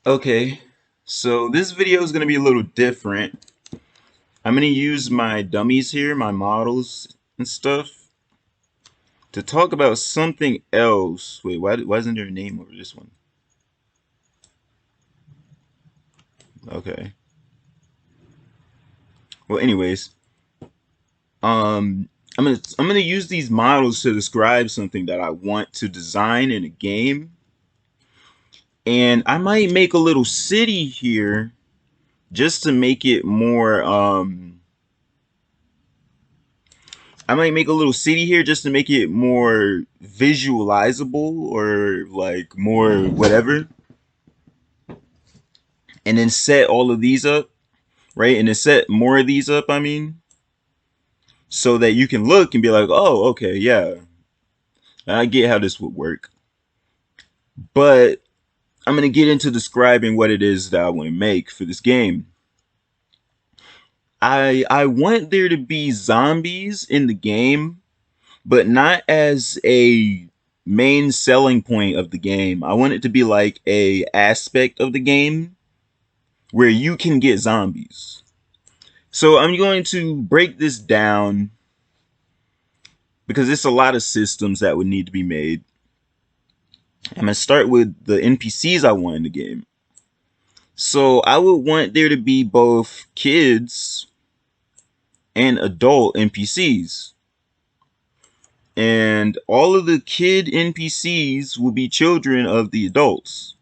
Okay, so this video is going to be a little different. I'm going to use my dummies here, my models and stuff, to talk about something else. Wait, why isn't there a name over this one? Okay. Well, anyways, um, I'm gonna use these models to describe something that I want to design in a game, and I might make a little city here just to make it more I might make a little city here just to make it more visualizable or like more whatever. And then set all of these up, right? And then set more of these up, I mean, so that you can look and be like, oh, okay, yeah, I get how this would work. But I'm going to get into describing what it is that I want to make for this game. I want there to be zombies in the game, but not as a main selling point of the game. I want it to be like a aspect of the game where you can get zombies. So I'm going to break this down because it's a lot of systems that would need to be made. I'm gonna start with the NPCs I want in the game. So I would want there to be both kids and adult NPCs. And all of the kid NPCs will be children of the adults.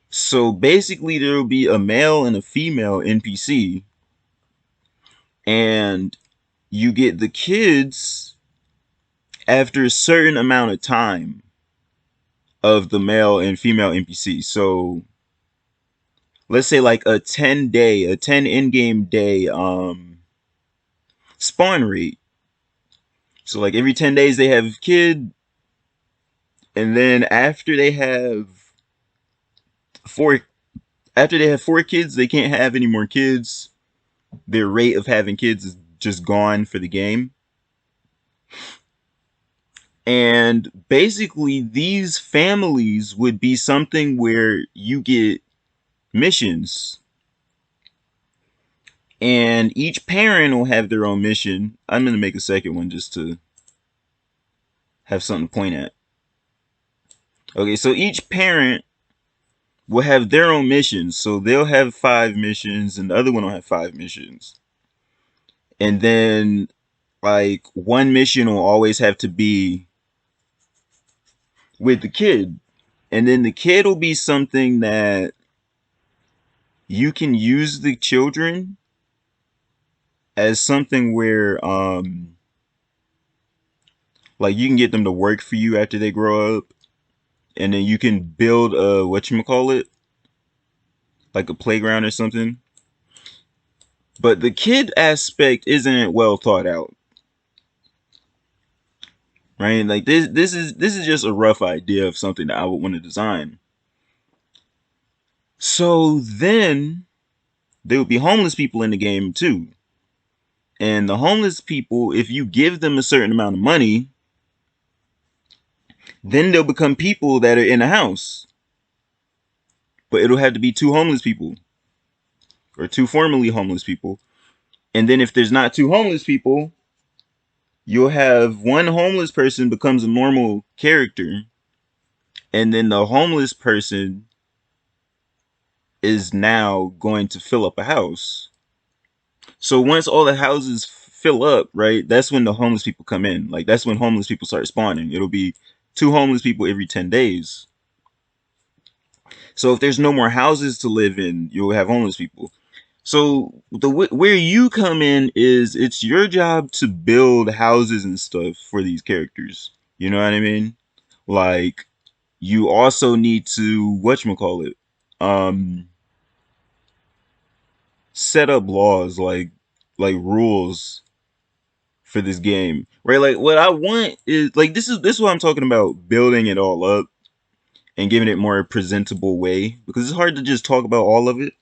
So basically, there will be a male and a female NPC, and you get the kids after a certain amount of time of the male and female NPC. So let's say like a 10 in-game day spawn rate. So like every 10 days they have a kid, and then four after they have four kids, they can't have any more kids. Their rate of having kids is just gone for the game. And basically, these families would be something where you get missions, and each parent will have their own mission. I'm going to make a second one just to have something to point at. Okay, so each parent will have their own missions. So they'll have 5 missions, and the other one will have 5 missions. And then, like, one mission will always have to be with the kid. And then the kid will be something that you can use the children as something where like you can get them to work for you after they grow up, and then you can build a whatchamacallit, like a playground or something. But the kid aspect isn't well thought out, right? Like this is just a rough idea of something that I would want to design. So then there would be homeless people in the game too. And the homeless people, if you give them a certain amount of money, then they'll become people that are in a house. But it'll have to be two homeless people or two formerly homeless people. And then if there's not two homeless people, you'll have one homeless person becomes a normal character, and then the homeless person is now going to fill up a house. So once all the houses fill up, right, that's when the homeless people come in. Like that's when homeless people start spawning. It'll be two homeless people every 10 days. So if there's no more houses to live in, you'll have homeless people. So where you come in is it's your job to build houses and stuff for these characters. You know what I mean? Like you also need to whatchamacallit, um set up laws like rules for this game. Right? Like what I want is like this is what I'm talking about, building it all up and giving it more presentable way, because it's hard to just talk about all of it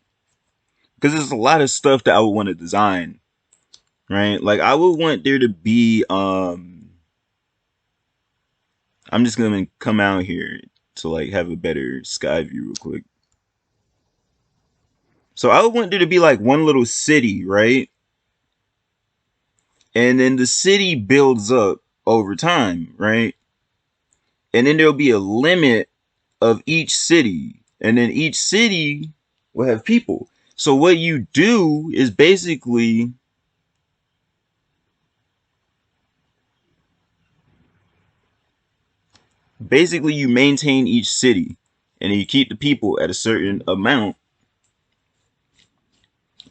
because there's a lot of stuff that I would want to design, right? Like I would want there to be I'm just gonna come out here. to like have a better sky view real quick. So I would want there to be like one little city, right? And then the city builds up over time, right? And then there'll be a limit of each city, and then each city will have people. So what you do is basically you maintain each city, and then you keep the people at a certain amount,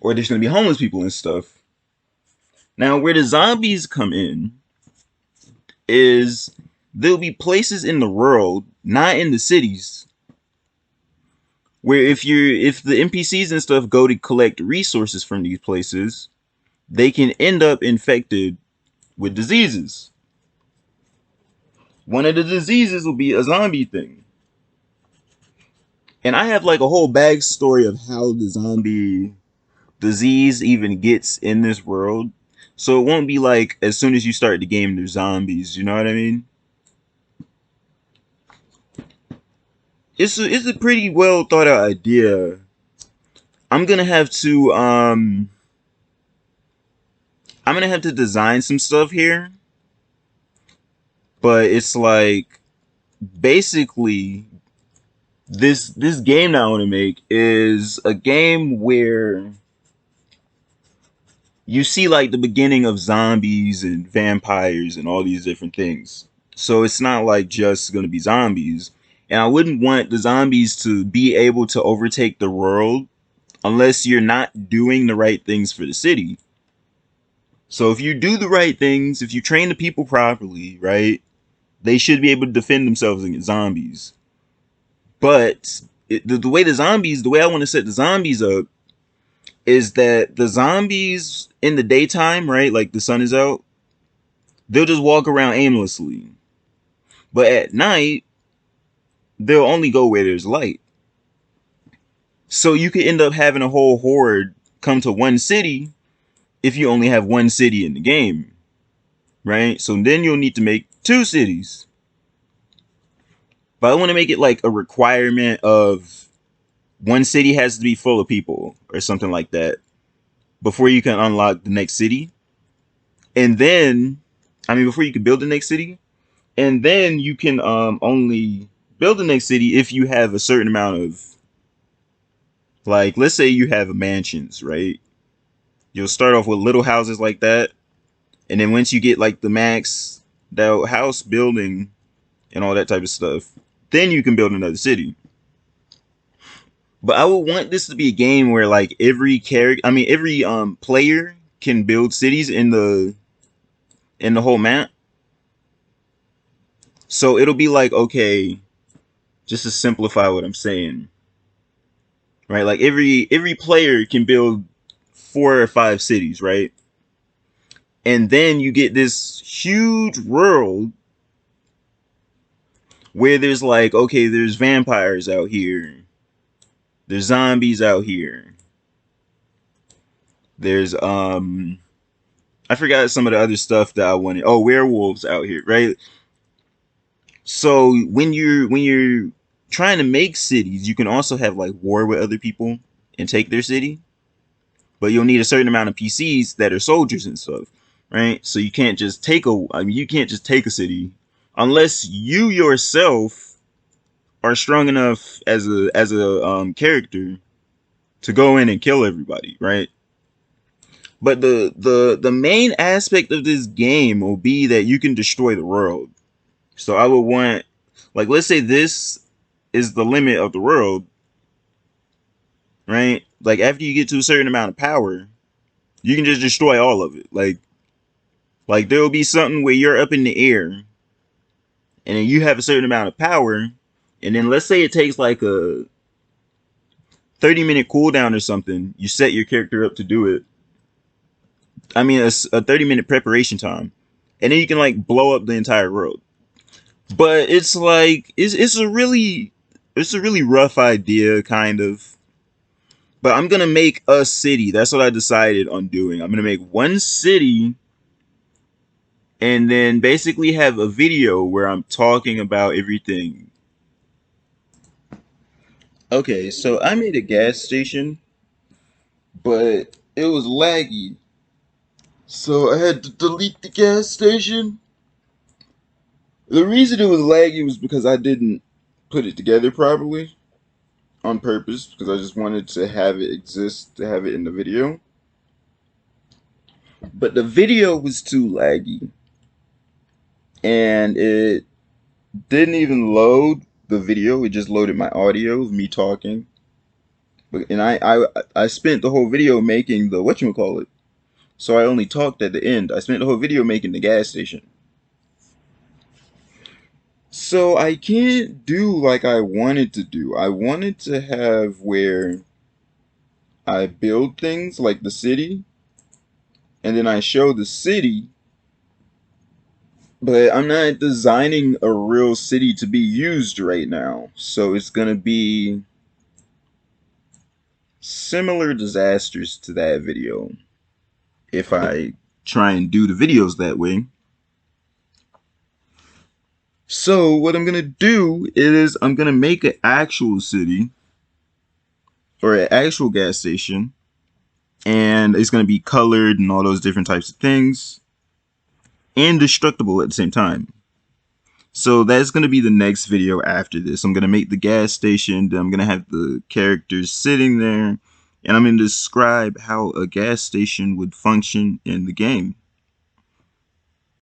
or there's gonna be homeless people and stuff. Now, where the zombies come in is there'll be places in the world, not in the cities, where if the NPCs and stuff go to collect resources from these places, they can end up infected with diseases. One of the diseases will be a zombie thing. And I have like a whole backstory of how the zombie disease even gets in this world. So it won't be like as soon as you start the game there's zombies, you know what I mean? It's a pretty well thought out idea. I'm gonna have to I'm gonna have to design some stuff here. But it's like basically this game that I want to make is a game where you see like the beginning of zombies and vampires and all these different things. So it's not like just going to be zombies. And I wouldn't want the zombies to be able to overtake the world unless you're not doing the right things for the city. So if you do the right things, if you train the people properly, right, they should be able to defend themselves against zombies. But the way the way I want to set the zombies up is that the zombies in the daytime, right, like the sun is out, they'll just walk around aimlessly. But at night, they'll only go where there's light. So you could end up having a whole horde come to one city if you only have one city in the game, right? So then you'll need to make two cities. But I want to make it like a requirement of one city has to be full of people or something like that before you can unlock the next city. And then, before you can build the next city, and then you can only build the next city if you have a certain amount of, like, let's say you have mansions, right? You'll start off with little houses like that, and then once you get like the max the house building and all that type of stuff, then you can build another city. But I would want this to be a game where like every player can build cities in the whole map. So it'll be like, okay, just to simplify what I'm saying, right? Like every player can build 4 or 5 cities, right? And then you get this huge world where there's like, okay, there's vampires out here, there's zombies out here, there's I forgot some of the other stuff that I wanted. Oh, werewolves out here, right? So when you're trying to make cities, you can also have like war with other people and take their city, but you'll need a certain amount of PCs that are soldiers and stuff, right? So you can't just you can't just take a city unless you yourself are strong enough as a character to go in and kill everybody, right? But the main aspect of this game will be that you can destroy the world. So I would want, like, let's say this is the limit of the world, right? Like after you get to a certain amount of power, you can just destroy all of it. Like there will be something where you're up in the air, and then you have a certain amount of power, and then let's say it takes like a 30-minute cooldown or something. You set your character up to do it. A 30-minute preparation time, and then you can like blow up the entire world. But it's like it's a really rough idea, kind of. But I'm gonna make a city. That's what I decided on doing. I'm gonna make one city, and then basically have a video where I'm talking about everything Okay, so I made a gas station, but it was laggy. So I had to delete the gas station. The reason it was laggy was because I didn't put it together properly on purpose, because I just wanted to have it exist, to have it in the video. But the video was too laggy, and it didn't even load the video. It just loaded my audio of me talking. And I spent the whole video making the whatchamacallit. So I only talked at the end. I spent the whole video making the gas station. So I can't do like I wanted to do. I wanted to have where I build things like the city, and then I show the city, but I'm not designing a real city to be used right now. So it's gonna be similar disasters to that video if I try and do the videos that way. So what I'm gonna do is I'm gonna make an actual city or an actual gas station, and it's gonna be colored and all those different types of things, and destructible at the same time. So that's gonna be the next video after this. I'm gonna make the gas station, then I'm gonna have the characters sitting there, and I'm gonna describe how a gas station would function in the game.